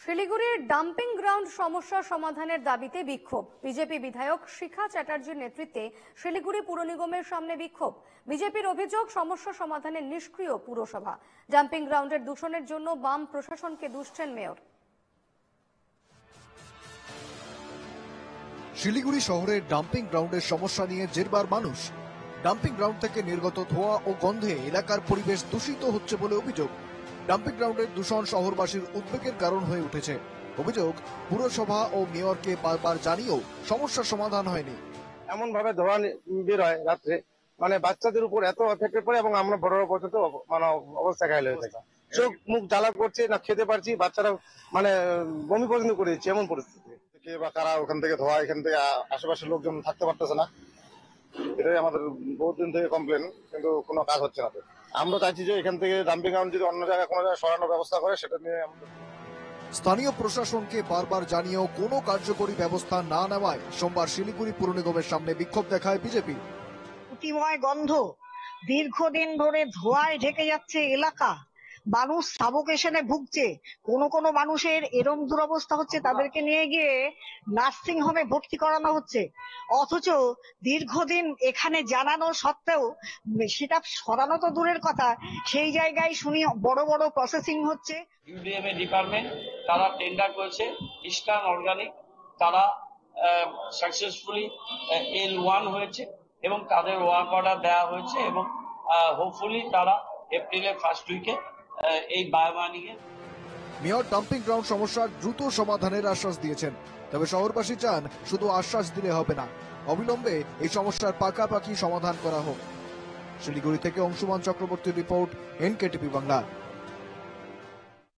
শিলিগুড়ির dumping ground সমস্যা সমাধানের দাবিতে বিক্ষোভ। বিজেপি বিধায়ক শিখা চ্যাটার্জির নেতৃত্বে শিলিগুড়ি পুর নিগমের সামনে বিক্ষোভ। বিজেপির অভিযোগ সমস্যা সমাধানে নিষ্ক্রিয় পুরসভা। ডাম্পিং গ্রাউন্ডের দূষণের জন্য বাম প্রশাসনকে দুষছেন মেয়র। শিলিগুড়ি শহরের ডাম্পিং গ্রাউন্ডের সমস্যা নিয়ে জেরবার মানুষ। ডাম্পিং গ্রাউন্ড থেকে নির্গত ধোঁয়া ও গন্ধে এলাকার পরিবেশ দূষিত হচ্ছে বলে অভিযোগ। ডাম্পিং গ্রাউন্ডের দূষণ শহরবাসীর উদ্বেগের কারণ হয়ে উঠেছে। অভিযোগ, পুরসভা ও মেয়রকে বারবার জানিয়েও সমস্যার সমাধান হয়নি। এমন ভাবে ধোঁয়া বের হয় রাত্রে, মানে বাচ্চাদের উপর এত এফেক্ট পড়ে এবং আমরা বড়রা পর্যন্ত মানে অবস্থা ঘায়ল হয়ে থাকি। চোখ মুখ জ্বালা করছে, না খেতে পারছি, বাচ্চারা মানে বমি পর্যন্ত করে দিচ্ছে, এমন পরিস্থিতি। কে বা কারা ওখান থেকে ধোঁয়া, এখান থেকে আশেপাশের লোকজন থাকতে পারতেছে না, এটাই আমাদের বহুত দিন থেকে কমপ্লেন, কিন্তু কোনো কাজ হচ্ছে না। আমরা চাইছি যে এখান থেকে ডাম্পিং গ্রাউন্ড যদি অন্য জায়গায় কোনো জায়গায় সরানোর ব্যবস্থা করে, সেটা নিয়ে স্থানীয় প্রশাসনকে বারবার জানিয়েও কোনো কার্যকরী ব্যবস্থা না নেওয়ায় সোমবার শিলিগুড়ি পুর নিগমের সামনে বিক্ষোভ দেখায় বিজেপি। প্রতিময় গন্ধ, দীর্ঘদিন ধরে ধোঁয়ায় ঢেকে যাচ্ছে এলাকা, মানুষ সাফোকেশনে ভুগছে। কোনো মানুষের এরম দুরবস্থা হচ্ছে, তাদেরকে নিয়ে গিয়ে নার্সিং হোমে ভর্তি করানো হচ্ছে, অথচ দীর্ঘদিন এখানে জানানো সত্ত্বেও সেটা সরানো তো দূরের কথা, সেই জায়গায় শুনি বড় বড় প্রসেসিং হচ্ছে। ইউডিএমএ ডিপার্টমেন্ট তারা টেন্ডার করেছে, ইস্টার্ন অর্গানিক তারা সাকসেসফুলি L1 হয়েছে এবং তাদের ওয়ার্ক অর্ডার দেওয়া হয়েছে এবং হোপফুলি তারা এপ্রিলের ফার্স্ট উইকে এই বায়োমাইনিং এ। মেয়র ডাম্পিং গ্রাউন্ড সমস্যার দ্রুত সমাধানের আশ্বাস দিয়েছেন, তবে শহরবাসী চান শুধু আশ্বাস দিলে হবে না, অবিলম্বে এই সমস্যার পাকাপাকি সমাধান করা হোক। শিলিগুড়ি থেকে অংশুমান চক্রবর্তীর রিপোর্ট, NKTV বাংলা।